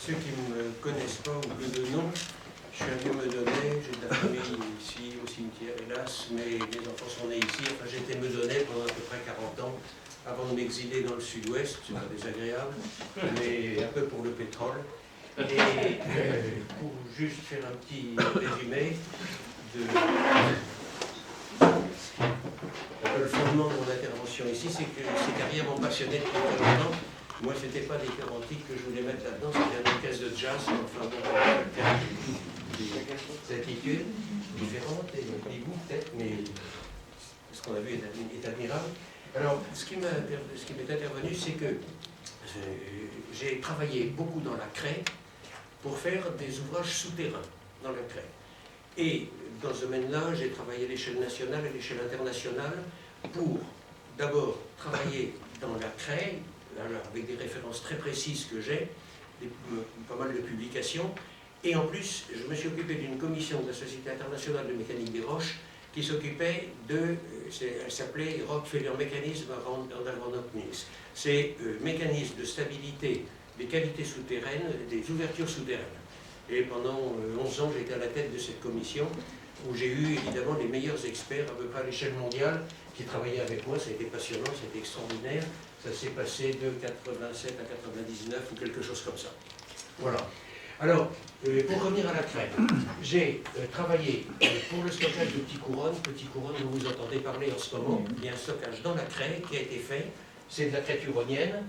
ceux qui ne me connaissent pas ou peu de nom, je suis un vieux Meudonnais, j'ai de la famille ici au cimetière, hélas, mais mes enfants sont nés ici. Enfin, j'étais Meudonnais pendant à peu près 40 ans, avant de m'exiler dans le sud-ouest, c'est pas désagréable, mais un peu pour le pétrole. Et pour juste faire un petit résumé de le fondement de mon intervention ici, c'est que ces carrières m'ont passionné depuis très longtemps. Moi, ce n'était pas des chœurs antiques que je voulais mettre là-dedans, c'était une orchestre de jazz, enfin bon, des attitudes différentes, et des goûts peut-être, mais ce qu'on a vu est admirable. Alors, ce qui m'est intervenu, c'est que j'ai travaillé beaucoup dans la craie pour faire des ouvrages souterrains dans la craie. Et dans ce domaine-là, j'ai travaillé à l'échelle nationale et à l'échelle internationale pour d'abord travailler dans la craie, alors avec des références très précises que j'ai, pas mal de publications, et en plus, je me suis occupé d'une commission de la Société internationale de mécanique des roches qui s'occupait de, elle s'appelait Rockefeller Mechanism and Environment. C'est mécanisme de stabilité des cavités souterraines, des ouvertures souterraines. Et pendant 11 ans, j'étais à la tête de cette commission où j'ai eu évidemment les meilleurs experts à peu près à l'échelle mondiale qui travaillaient avec moi. Ça a été passionnant, c'était extraordinaire. Ça s'est passé de 87 à 99 ou quelque chose comme ça. Voilà. Alors, pour revenir à la craie, j'ai travaillé pour le stockage de Petit Couronne. Petit Couronne, dont vous entendez parler en ce moment. Il y a un stockage dans la craie qui a été fait. C'est de la craie turonienne.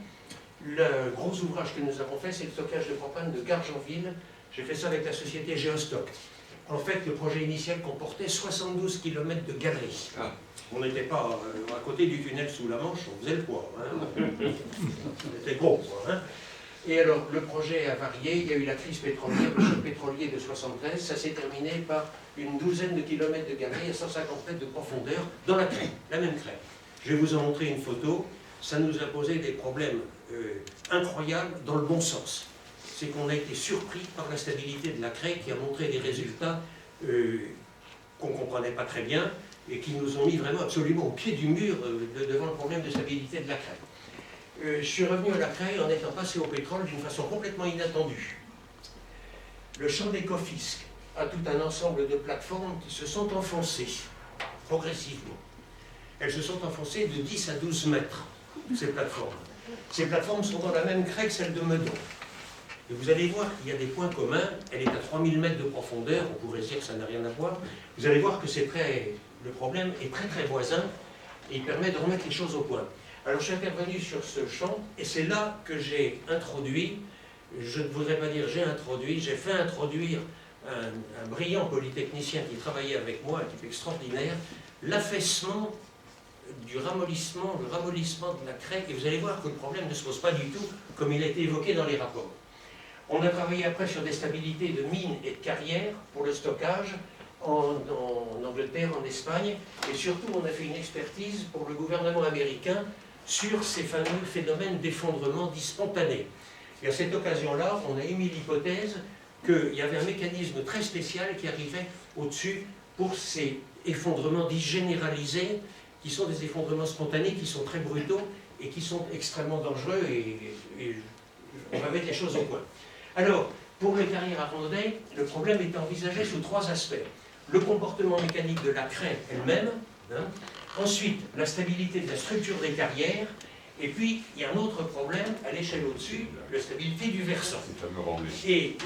Le gros ouvrage que nous avons fait, c'est le stockage de propane de Gargenville. J'ai fait ça avec la société Géostock. En fait, le projet initial comportait 72 km de galeries. Ah. On n'était pas à côté du tunnel sous la Manche, on faisait le poids. Hein. C'était gros, quoi. Hein. Et alors, le projet a varié. Il y a eu la crise pétrolière, le choc pétrolier de 73. Ça s'est terminé par une douzaine de kilomètres de galeries à 150 mètres de profondeur dans la craie, la même craie. Je vais vous en montrer une photo. Ça nous a posé des problèmes incroyables dans le bon sens. C'est qu'on a été surpris par la stabilité de la craie qui a montré des résultats qu'on ne comprenait pas très bien et qui nous ont mis vraiment absolument au pied du mur devant le problème de stabilité de la craie. Je suis revenu à la craie en étant passé au pétrole d'une façon complètement inattendue. Le champ des Cofisques a tout un ensemble de plateformes qui se sont enfoncées progressivement. Elles se sont enfoncées de 10 à 12 mètres, ces plateformes. Ces plateformes sont dans la même craie que celle de Meudon. Et vous allez voir qu'il y a des points communs. Elle est à 3000 mètres de profondeur, on pourrait se dire que ça n'a rien à voir. Vous allez voir que le problème est très très voisin et il permet de remettre les choses au point. Alors je suis intervenu sur ce champ et c'est là que j'ai introduit, je ne voudrais pas dire j'ai introduit, j'ai fait introduire un brillant polytechnicien qui travaillait avec moi, un type extraordinaire, l'affaissement du ramollissement, le ramollissement de la craie, et vous allez voir que le problème ne se pose pas du tout comme il a été évoqué dans les rapports. On a travaillé après sur des stabilités de mines et de carrières pour le stockage en Angleterre, en Espagne, et surtout on a fait une expertise pour le gouvernement américain sur ces fameux phénomènes d'effondrement dits spontanés. Et à cette occasion-là, on a émis l'hypothèse qu'il y avait un mécanisme très spécial qui arrivait au-dessus pour ces effondrements dits généralisés, qui sont des effondrements spontanés, qui sont très brutaux et qui sont extrêmement dangereux, et on va mettre les choses au point. Alors, pour les carrières à rondelles, le problème est envisagé sous 3 aspects. Le comportement mécanique de la craie elle-même, hein. Ensuite, la stabilité de la structure des carrières, et puis il y a un autre problème à l'échelle au-dessus, la stabilité du versant. Et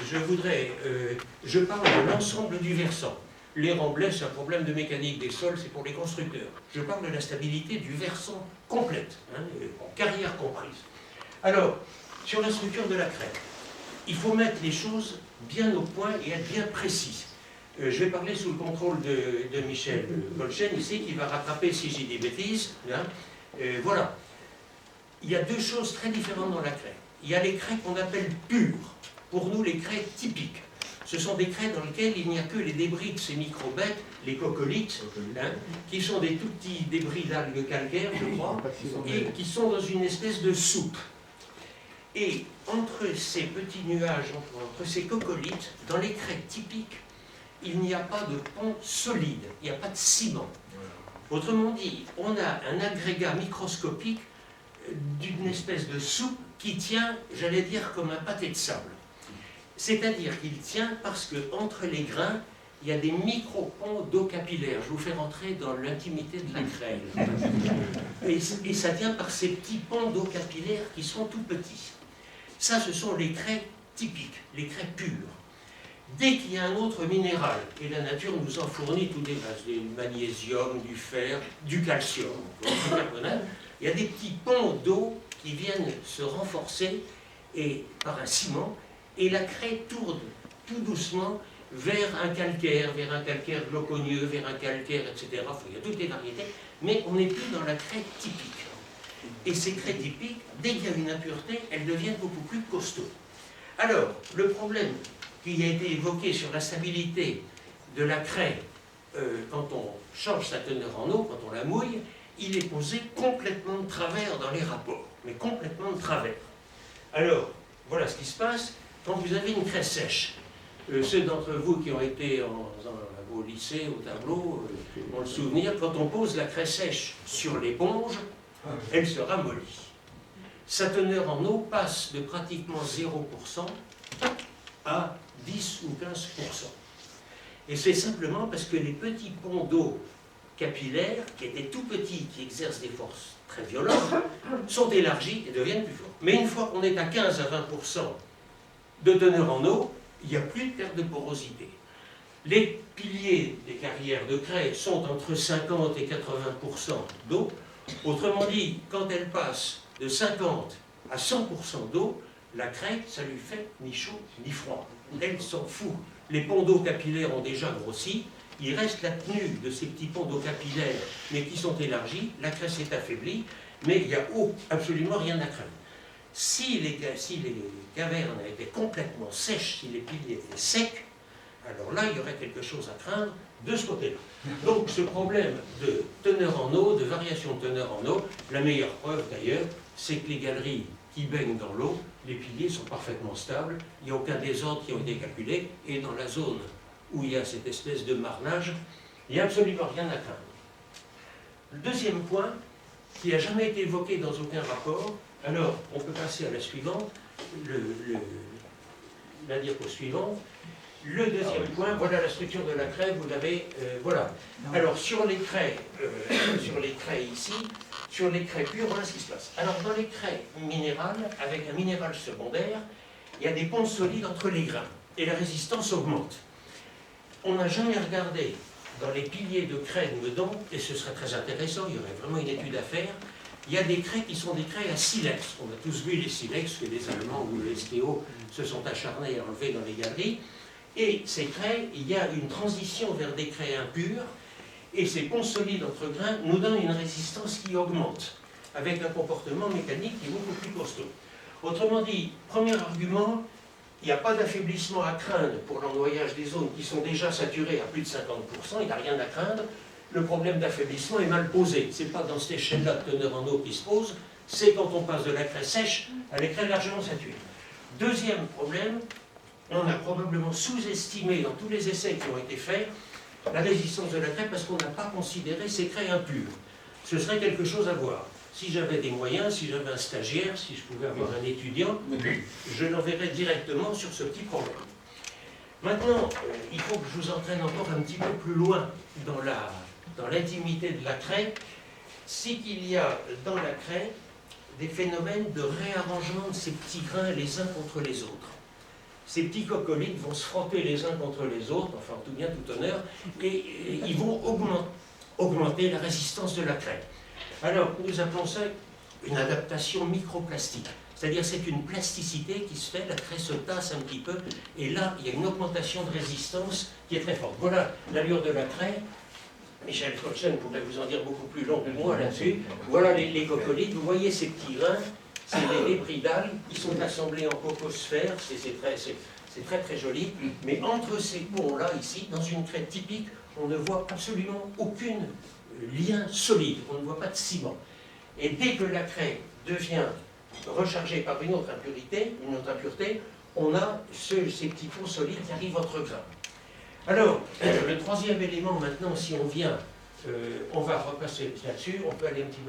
je parle de l'ensemble du versant. Les remblais, c'est un problème de mécanique des sols, c'est pour les constructeurs. Je parle de la stabilité du versant complète, hein, en carrière comprise. Alors, sur la structure de la craie, il faut mettre les choses bien au point et être bien précis. Je vais parler sous le contrôle de Michel Colchen ici, qui va rattraper si j'ai des bêtises. Hein. Voilà. Il y a 2 choses très différentes dans la craie. Il y a les craies qu'on appelle pures. Pour nous, les craies typiques. Ce sont des craies dans lesquelles il n'y a que les débris de ces microbêtes, les coccolithes, hein, qui sont des tout petits débris d'algues calcaires, je crois, et qui sont dans une espèce de soupe. Et entre ces petits nuages, entre ces coccolithes, dans les craies typiques, il n'y a pas de pont solide, il n'y a pas de ciment. Autrement dit, on a un agrégat microscopique d'une espèce de soupe qui tient, j'allais dire, comme un pâté de sable. C'est-à-dire qu'il tient parce qu'entre les grains, il y a des micro-ponts d'eau capillaire. Je vous fais rentrer dans l'intimité de la craie. Et ça tient par ces petits ponts d'eau capillaire qui sont tout petits. Ça, ce sont les craies typiques, les craies pures. Dès qu'il y a un autre minéral, et la nature nous en fournit tous des bases, du magnésium, du fer, du calcium, du carbonate, il y a des petits ponts d'eau qui viennent se renforcer et, par un ciment, et la craie tourne tout doucement vers un calcaire glauconieux, vers un calcaire, etc. Enfin, il y a toutes les variétés, mais on n'est plus dans la craie typique. Et ces craies typiques, dès qu'il y a une impureté, elles deviennent beaucoup plus costauds. Alors, le problème qui a été évoqué sur la stabilité de la craie quand on change sa teneur en eau, quand on la mouille, il est posé complètement de travers dans les rapports, mais complètement de travers. Alors, voilà ce qui se passe quand vous avez une craie sèche. Ceux d'entre vous qui ont été au lycée, au tableau, ont le souvenir, quand on pose la craie sèche sur l'éponge, elle se ramollit. Sa teneur en eau passe de pratiquement 0% à 10 ou 15%. Et c'est simplement parce que les petits ponts d'eau capillaires, qui étaient tout petits, qui exercent des forces très violentes, sont élargis et deviennent plus forts. Mais une fois qu'on est à 15 à 20% de teneur en eau, il n'y a plus de perte de porosité. Les piliers des carrières de craie sont entre 50 et 80% d'eau. Autrement dit, quand elle passe de 50 à 100% d'eau, la craie, ça lui fait ni chaud ni froid. Elle s'en fout. Les ponts d'eau capillaires ont déjà grossi. Il reste la tenue de ces petits ponts d'eau capillaires, mais qui sont élargis. La craie s'est affaiblie, mais il n'y a absolument rien à craindre. Si les cavernes étaient complètement sèches, si les piliers étaient secs, alors là, il y aurait quelque chose à craindre de ce côté-là. Donc, ce problème de teneur en eau, de variation de teneur en eau, la meilleure preuve d'ailleurs, c'est que les galeries qui baignent dans l'eau, les piliers sont parfaitement stables, il n'y a aucun désordre qui a été calculé, et dans la zone où il y a cette espèce de marnage, il n'y a absolument rien à craindre. Le deuxième point, qui n'a jamais été évoqué dans aucun rapport, alors on peut passer à la suivante, la diapo suivante. Le deuxième point, voilà la structure de la craie, vous l'avez, voilà. Alors sur les craies ici, sur les craies pures, voilà ce qui se passe. Alors dans les craies minérales, avec un minéral secondaire, il y a des ponts solides entre les grains, et la résistance augmente. On n'a jamais regardé dans les piliers de craie dedans, et ce serait très intéressant, il y aurait vraiment une étude à faire. Il y a des craies qui sont des craies à silex. On a tous vu les silex que les Allemands ou les STO se sont acharnés à enlever dans les galeries. Et ces craies, il y a une transition vers des craies impures, et ces ponts solides entre grains nous donnent une résistance qui augmente, avec un comportement mécanique qui est beaucoup plus costaud. Autrement dit, premier argument, il n'y a pas d'affaiblissement à craindre pour l'ennoyage des zones qui sont déjà saturées à plus de 50%, il n'y a rien à craindre. Le problème d'affaiblissement est mal posé. Ce n'est pas dans cette échelle-là de teneur en eau qui se pose, c'est quand on passe de la craie sèche à la craie largement saturée. Deuxième problème, on a probablement sous-estimé dans tous les essais qui ont été faits la résistance de la craie parce qu'on n'a pas considéré ces craies impures. Ce serait quelque chose à voir. Si j'avais des moyens, si j'avais un stagiaire, si je pouvais avoir un étudiant, je l'enverrais directement sur ce petit problème. Maintenant, il faut que je vous entraîne encore un petit peu plus loin dans l'intimité de la craie. C'est qu'il y a dans la craie des phénomènes de réarrangement de ces petits grains les uns contre les autres. Ces petits coccolites vont se frotter les uns contre les autres, enfin tout bien, tout honneur, et ils vont augmenter la résistance de la craie. Alors, nous appelons ça une adaptation microplastique. C'est-à-dire c'est une plasticité qui se fait, la craie se tasse un petit peu, et là, il y a une augmentation de résistance qui est très forte. Voilà l'allure de la craie. Michel Colchen pourrait vous en dire beaucoup plus long que moi là-dessus. Voilà les coccolites, vous voyez ces petits grains, c'est des débris d'algues, ils sont assemblés en cocosphère, c'est très très joli, mais entre ces ponts-là, ici, dans une craie typique, on ne voit absolument aucun lien solide, on ne voit pas de ciment. Et dès que la craie devient rechargée par une autre impureté, on a ces petits ponts solides qui arrivent entre grains. Alors, le troisième élément maintenant, si on vient, on va repasser là-dessus, on peut aller un petit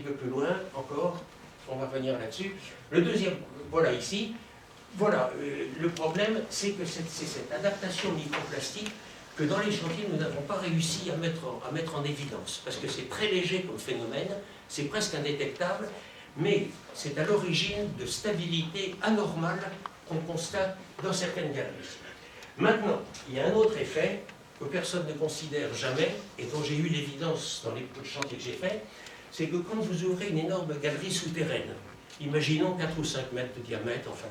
peu plus loin encore, on va revenir là-dessus. Le deuxième, voilà ici, voilà, le problème, c'est que c'est cette adaptation microplastique que dans les chantiers, nous n'avons pas réussi à mettre en évidence, parce que c'est très léger comme phénomène, c'est presque indétectable, mais c'est à l'origine de stabilité anormale qu'on constate dans certaines galeries. Maintenant, il y a un autre effet que personne ne considère jamais, et dont j'ai eu l'évidence dans les chantiers que j'ai faits, c'est que quand vous ouvrez une énorme galerie souterraine, imaginons 4 ou 5 mètres de diamètre, enfin,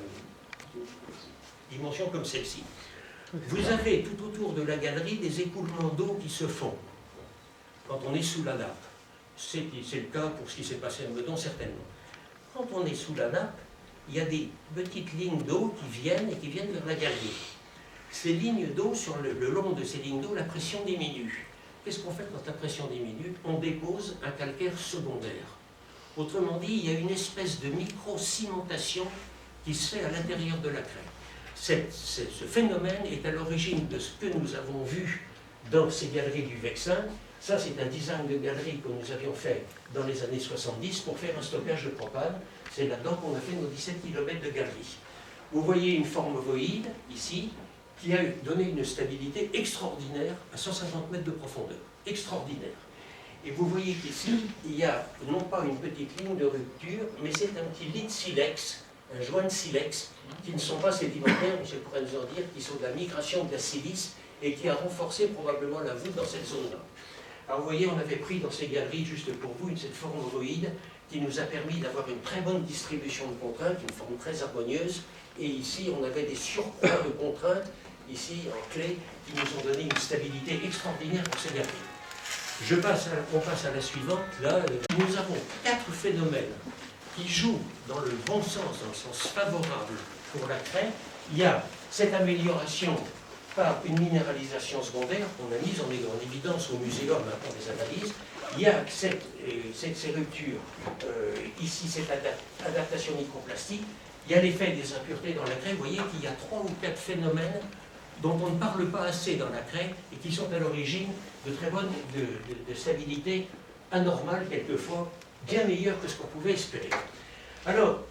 dimension comme celle-ci, vous avez tout autour de la galerie des écoulements d'eau qui se font quand on est sous la nappe. C'est le cas pour ce qui s'est passé à Meudon, certainement. Quand on est sous la nappe, il y a des petites lignes d'eau qui viennent vers la galerie. Ces lignes d'eau, sur le long de ces lignes d'eau, la pression diminue. Qu'est-ce qu'on fait quand la pression diminue? On dépose un calcaire secondaire. Autrement dit, il y a une espèce de micro-cimentation qui se fait à l'intérieur de la craie. Ce phénomène est à l'origine de ce que nous avons vu dans ces galeries du Vexin. Ça, c'est un design de galerie que nous avions fait dans les années 70 pour faire un stockage de propane. C'est là-dedans qu'on a fait nos 17 km de galerie. Vous voyez une forme ovoïde, ici, qui a donné une stabilité extraordinaire à 150 mètres de profondeur. Extraordinaire. Et vous voyez qu'ici, il y a non pas une petite ligne de rupture, mais c'est un petit lit de silex, un joint de silex, qui ne sont pas sédimentaires, mais je pourrais nous en dire, qui sont de la migration de la silice et qui a renforcé probablement la voûte dans cette zone-là. Alors vous voyez, on avait pris dans ces galeries, juste pour vous, cette forme ovoïde qui nous a permis d'avoir une très bonne distribution de contraintes, une forme très harmonieuse. Et ici, on avait des surcroîts de contraintes, ici en clé, qui nous ont donné une stabilité extraordinaire pour ces galeries. On passe à la suivante. Là, nous avons 4 phénomènes qui jouent dans le bon sens, dans le sens favorable pour la craie. Il y a cette amélioration par une minéralisation secondaire qu'on a mise en évidence au muséum après des analyses. Il y a ces ruptures, ici cette adaptation microplastique, il y a l'effet des impuretés dans la craie. Vous voyez qu'il y a 3 ou 4 phénomènes dont on ne parle pas assez dans la craie et qui sont à l'origine de très bonnes de stabilité anormale, quelquefois bien meilleure que ce qu'on pouvait espérer. Alors,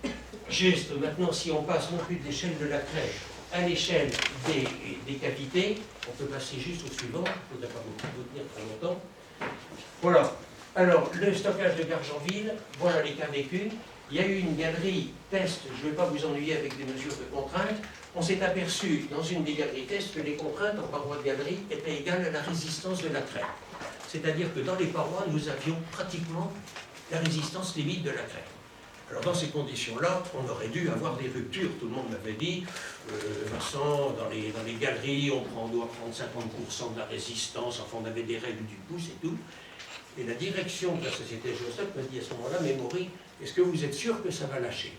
juste maintenant, si on passe non plus de l'échelle de la craie à l'échelle des cavités, on peut passer juste au suivant, je ne voudrais pas vous tenir très longtemps. Voilà. Alors, le stockage de Gargenville, voilà les cas vécus. Il y a eu une galerie test, je ne vais pas vous ennuyer avec des mesures de contraintes. On s'est aperçu dans une des galeries test que les contraintes en parois de galerie étaient égales à la résistance de la craie. C'est-à-dire que dans les parois, nous avions pratiquement la résistance limite de la craie. Alors dans ces conditions-là, on aurait dû avoir des ruptures. Tout le monde m'avait dit, Vincent, dans les galeries, on doit prendre 50% de la résistance, enfin on avait des règles du pouce et tout. Et la direction de la société Géostock m'a dit à ce moment-là, mais Maury, est-ce que vous êtes sûr que ça va lâcher?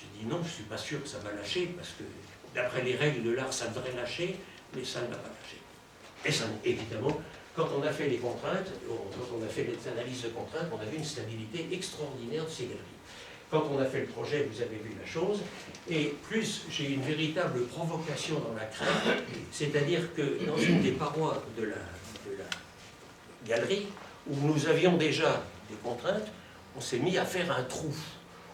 J'ai dit non, je ne suis pas sûr que ça va lâcher, parce que d'après les règles de l'art, ça devrait lâcher, mais ça ne va pas lâcher. Et ça, évidemment, quand on a fait les contraintes, quand on a fait les analyses de contraintes, on a vu une stabilité extraordinaire de ces galeries. Quand on a fait le projet, vous avez vu la chose, et plus j'ai eu une véritable provocation dans la craie, c'est-à-dire que dans une des parois de la galerie, où nous avions déjà des contraintes, on s'est mis à faire un trou.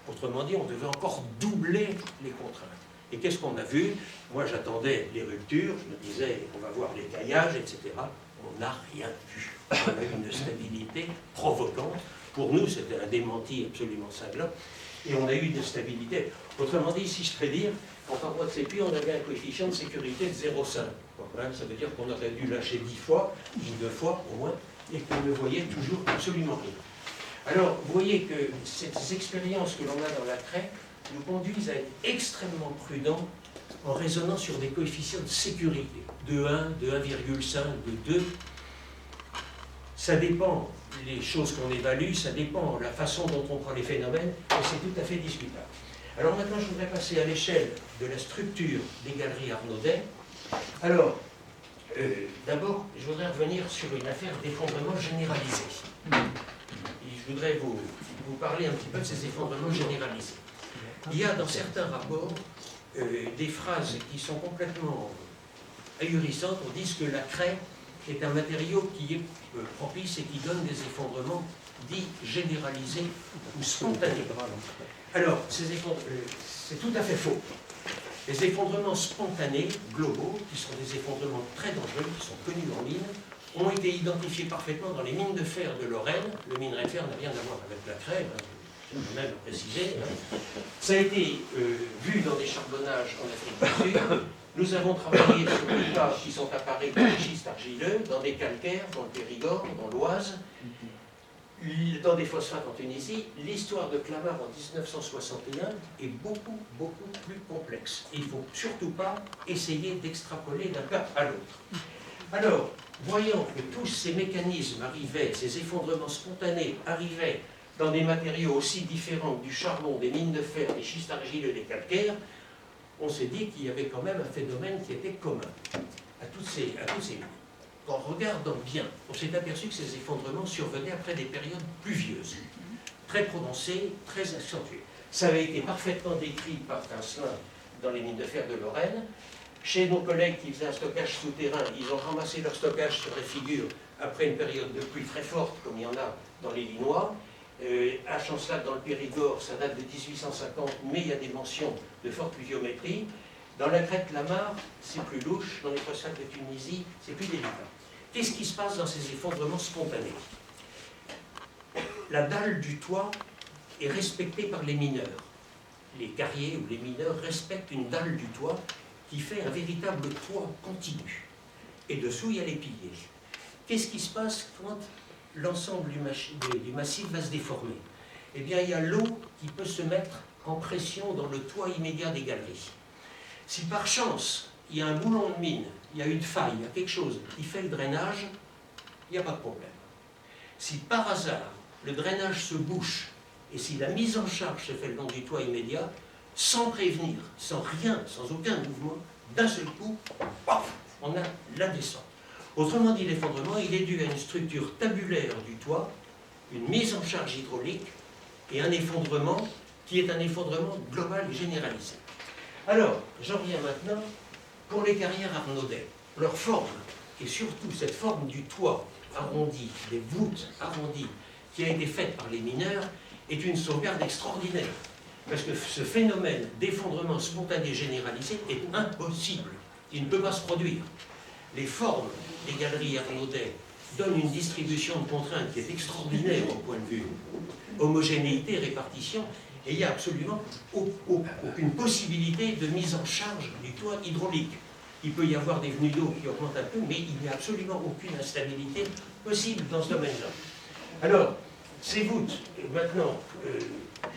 Autrement dit, on devait encore doubler les contraintes. Et qu'est-ce qu'on a vu? Moi, j'attendais les ruptures, je me disais, on va voir les caillages, etc. On n'a rien vu. On a eu une stabilité provocante. Pour nous, c'était un démenti absolument cinglant. Et on a eu une stabilité. Autrement dit, si je peux dire, en paroi de sépi, on avait un coefficient de sécurité de 0,5. Ça veut dire qu'on aurait dû lâcher 10 fois, ou 2 fois au moins, et qu'on ne voyait toujours absolument rien. Alors, vous voyez que ces expériences que l'on a dans la craie nous conduisent à être extrêmement prudents en raisonnant sur des coefficients de sécurité, de 1, de 1,5, de 2. Ça dépend les choses qu'on évalue, ça dépend la façon dont on prend les phénomènes, et c'est tout à fait discutable. Alors maintenant, je voudrais passer à l'échelle de la structure des galeries Arnaudet. Alors, d'abord, je voudrais revenir sur une affaire d'effondrement généralisé. Et je voudrais vous parler un petit peu de ces effondrements généralisés. Il y a dans certains rapports des phrases qui sont complètement ahurissantes. On dit que la craie est un matériau qui est propice et qui donne des effondrements dits généralisés ou spontanés. Alors, ces effondrements, c'est tout à fait faux. Les effondrements spontanés, globaux, qui sont des effondrements très dangereux, qui sont connus en mine, ont été identifiés parfaitement dans les mines de fer de Lorraine. Le minerai de fer n'a rien à voir avec la crème, je peux même le préciser. Ça a été vu dans des charbonnages en Afrique du Sud. Nous avons travaillé sur des tas qui sont apparus dans des schistes argileux, dans des calcaires, dans le Périgord, dans l'Oise, dans des phosphates en Tunisie. L'histoire de Clamart en 1961 est beaucoup, beaucoup plus complexe. Il ne faut surtout pas essayer d'extrapoler d'un cas à l'autre. Alors, voyant que tous ces mécanismes arrivaient, ces effondrements spontanés arrivaient dans des matériaux aussi différents que du charbon, des mines de fer, des schistes argileux, des calcaires, on s'est dit qu'il y avait quand même un phénomène qui était commun à toutes ces mines. En regardant bien, on s'est aperçu que ces effondrements survenaient après des périodes pluvieuses, très prononcées, très accentuées. Ça avait été parfaitement décrit par Tincelin dans les mines de fer de Lorraine. Chez nos collègues qui faisaient un stockage souterrain, ils ont ramassé leur stockage sur les figures après une période de pluie très forte, comme il y en a dans les Linois. À Chancelac, dans le Périgord, ça date de 1850, mais il y a des mentions de forte pluviométrie. Dans la crête Lamar, c'est plus louche. Dans les phosphates de Tunisie, c'est plus délicat. Qu'est-ce qui se passe dans ces effondrements spontanés? La dalle du toit est respectée par les mineurs. Les carriers ou les mineurs respectent une dalle du toit qui fait un véritable toit continu. Et dessous, il y a les piliers. Qu'est-ce qui se passe quand l'ensemble du massif va se déformer? Eh bien, il y a l'eau qui peut se mettre en pression dans le toit immédiat des galeries. Si par chance, il y a un boulon de mine, il y a une faille, il y a quelque chose qui fait le drainage, il n'y a pas de problème. Si par hasard, le drainage se bouche, et si la mise en charge se fait le long du toit immédiat, sans prévenir, sans rien, sans aucun mouvement, d'un seul coup, paf, on a la descente. Autrement dit, l'effondrement, il est dû à une structure tabulaire du toit, une mise en charge hydraulique, et un effondrement qui est un effondrement global et généralisé. Alors, j'en reviens maintenant pour les carrières Arnaudet. Leur forme, et surtout cette forme du toit arrondi, des voûtes arrondies, qui a été faite par les mineurs, est une sauvegarde extraordinaire. Parce que ce phénomène d'effondrement spontané généralisé est impossible. Il ne peut pas se produire. Les formes des galeries Arnaudet donnent une distribution de contraintes qui est extraordinaire au point de vue homogénéité, répartition, et il n'y a absolument aucune possibilité de mise en charge du toit hydraulique. Il peut y avoir des venues d'eau qui augmentent un peu, mais il n'y a absolument aucune instabilité possible dans ce domaine-là. Alors, ces voûtes, maintenant,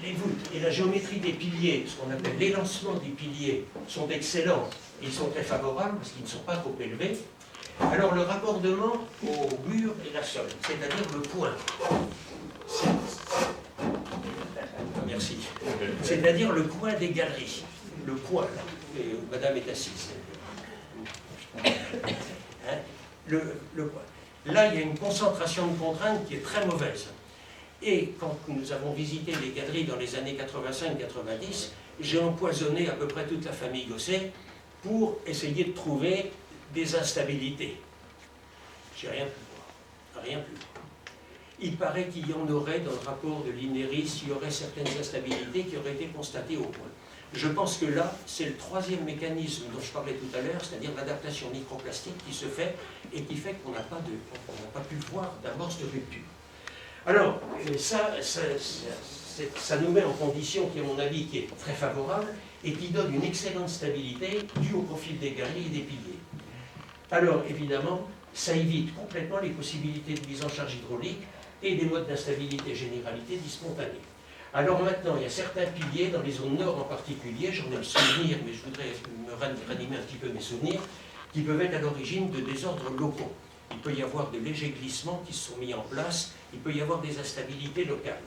les voûtes et la géométrie des piliers, ce qu'on appelle l'élancement des piliers, sont excellents. Ils sont très favorables parce qu'ils ne sont pas trop élevés. Alors, le raccordement au mur et la sol, c'est-à-dire le point. Merci. C'est-à-dire le point des galeries. Le point, là. Et madame est assise. Hein? Le point. Là, il y a une concentration de contraintes qui est très mauvaise. Et quand nous avons visité les galeries dans les années 85-90, j'ai empoisonné à peu près toute la famille Gosset pour essayer de trouver des instabilités. J'ai rien pu voir. Rien pu voir. Il paraît qu'il y en aurait dans le rapport de l'INERIS, il y aurait certaines instabilités qui auraient été constatées au point. Je pense que là, c'est le troisième mécanisme dont je parlais tout à l'heure, c'est-à-dire l'adaptation microplastique qui se fait et qui fait qu'on n'a pas pu voir d'amorce de rupture. Alors, ça nous met en condition qui, à mon avis, qui est très favorable et qui donne une excellente stabilité due au profil des galeries et des piliers. Alors, évidemment, ça évite complètement les possibilités de mise en charge hydraulique et des modes d'instabilité généralité dits spontanés. Alors maintenant, il y a certains piliers, dans les zones nord en particulier, j'en ai le souvenir, mais je voudrais me ranimer un petit peu mes souvenirs, qui peuvent être à l'origine de désordres locaux. Il peut y avoir de légers glissements qui se sont mis en place, il peut y avoir des instabilités locales.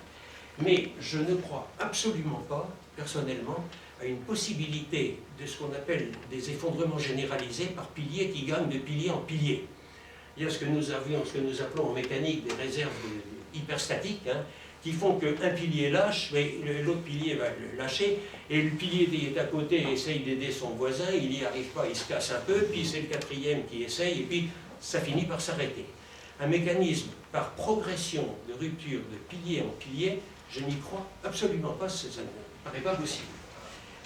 Mais je ne crois absolument pas, personnellement, à une possibilité de ce qu'on appelle des effondrements généralisés par piliers qui gagnent de pilier en pilier. Il y a ce que nous appelons en mécanique des réserves hyperstatiques, hein, qui font qu'un pilier lâche, mais l'autre pilier va le lâcher, et le pilier qui est à côté essaye d'aider son voisin, il n'y arrive pas, il se casse un peu, puis c'est le quatrième qui essaye, et puis ça finit par s'arrêter. Un mécanisme par progression de rupture de pilier en pilier, je n'y crois absolument pas, ça ne paraît pas possible.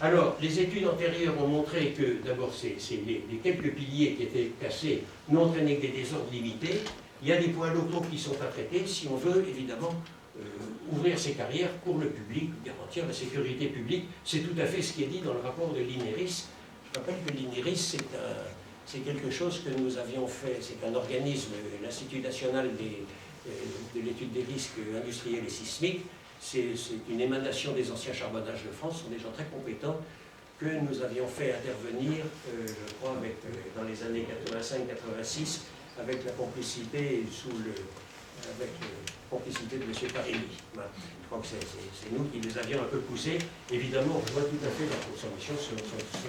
Alors, les études antérieures ont montré que, d'abord, les quelques piliers qui étaient cassés n'ont entraîné que des désordres limités. Il y a des points locaux qui sont à traiter si on veut, évidemment, ouvrir ces carrières pour le public, garantir la sécurité publique. C'est tout à fait ce qui est dit dans le rapport de l'INERIS. Je rappelle que l'INERIS, c'est quelque chose que nous avions fait, c'est un organisme, l'Institut national de l'étude des risques industriels et sismiques. C'est une émanation des anciens charbonnages de France, ce sont des gens très compétents que nous avions fait intervenir, je crois, dans les années 85-86, avec la complicité complicité de M. Parémy. Je crois que c'est nous qui les avions un peu poussés. Évidemment, on voit tout à fait leur consommation, son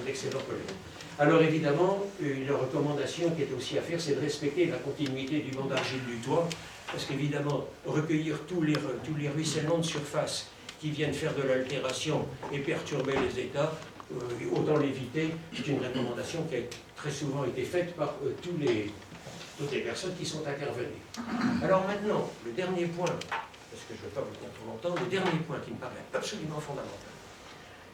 excellent collègue. Alors évidemment, une recommandation qui est aussi à faire, c'est de respecter la continuité du banc d'argile du toit, parce qu'évidemment, recueillir tous les ruissellements de surface qui viennent faire de l'altération et perturber les états, autant l'éviter. C'est une recommandation qui a très souvent été faite par toutes les personnes qui sont intervenues. Alors maintenant, le dernier point, parce que je ne veux pas vous dire trop longtemps, le dernier point qui me paraît absolument fondamental,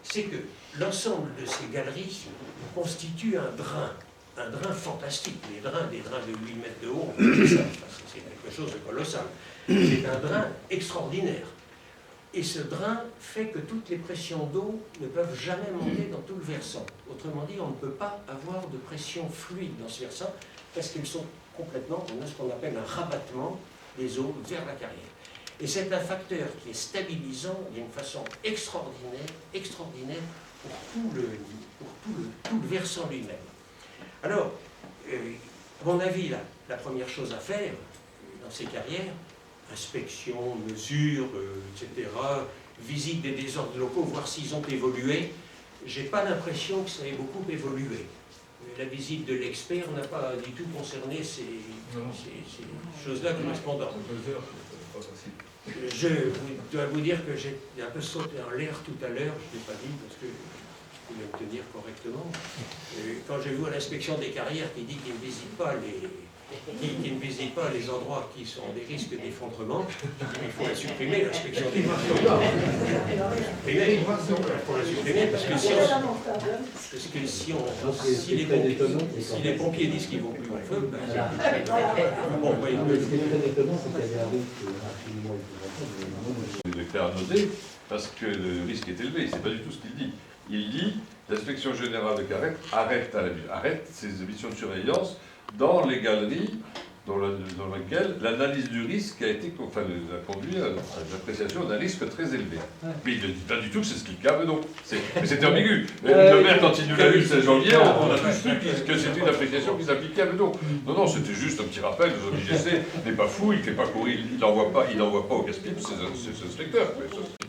c'est que l'ensemble de ces galeries constitue un drain fantastique. Des drains de 8 mètres de haut, c'est quelque chose de colossal. C'est un drain extraordinaire. Et ce drain fait que toutes les pressions d'eau ne peuvent jamais monter dans tout le versant. Autrement dit, on ne peut pas avoir de pression fluide dans ce versant parce qu'ils sont complètement, on a ce qu'on appelle un rabattement des eaux vers la carrière. Et c'est un facteur qui est stabilisant d'une façon extraordinaire pour tout le versant lui-même. Alors, à mon avis, la première chose à faire dans ces carrières, inspection, mesure, etc., visite des désordres locaux, voir s'ils ont évolué, j'ai pas l'impression que ça ait beaucoup évolué. La visite de l'expert n'a pas du tout concerné ces choses-là correspondantes. Je dois vous dire que j'ai un peu sauté en l'air tout à l'heure, je ne l'ai pas dit parce que je voulais me tenir correctement. Quand j'ai vu à l'inspection des carrières qui dit qu'il ne visite pas les endroits qui sont des risques d'effondrement, il faut la supprimer, l'inspection des carrières. Il faut la supprimer parce que si les pompiers disent qu'ils vont plus en feu, bon, oui. Je vais faire noter parce que le risque est élevé, c'est pas du tout ce qu'il dit. Il dit l'inspection générale de Carrette arrête ses missions de surveillance dans les galeries dans lesquelles l'analyse du risque a conduit à l'appréciation d'un risque très élevé. Mais il ne dit pas du tout que c'est ce qu'il câble, donc. Mais c'était ambigu. Le maire, quand il nous l'a lu le 16 janvier, on a tous cru que c'était une appréciation qui s'appliquait à Meudon. Non, c'était juste un petit rappel. Le IGC n'est pas fou, il ne fait pas courir, il n'envoie pas au casse-pied ses inspecteurs.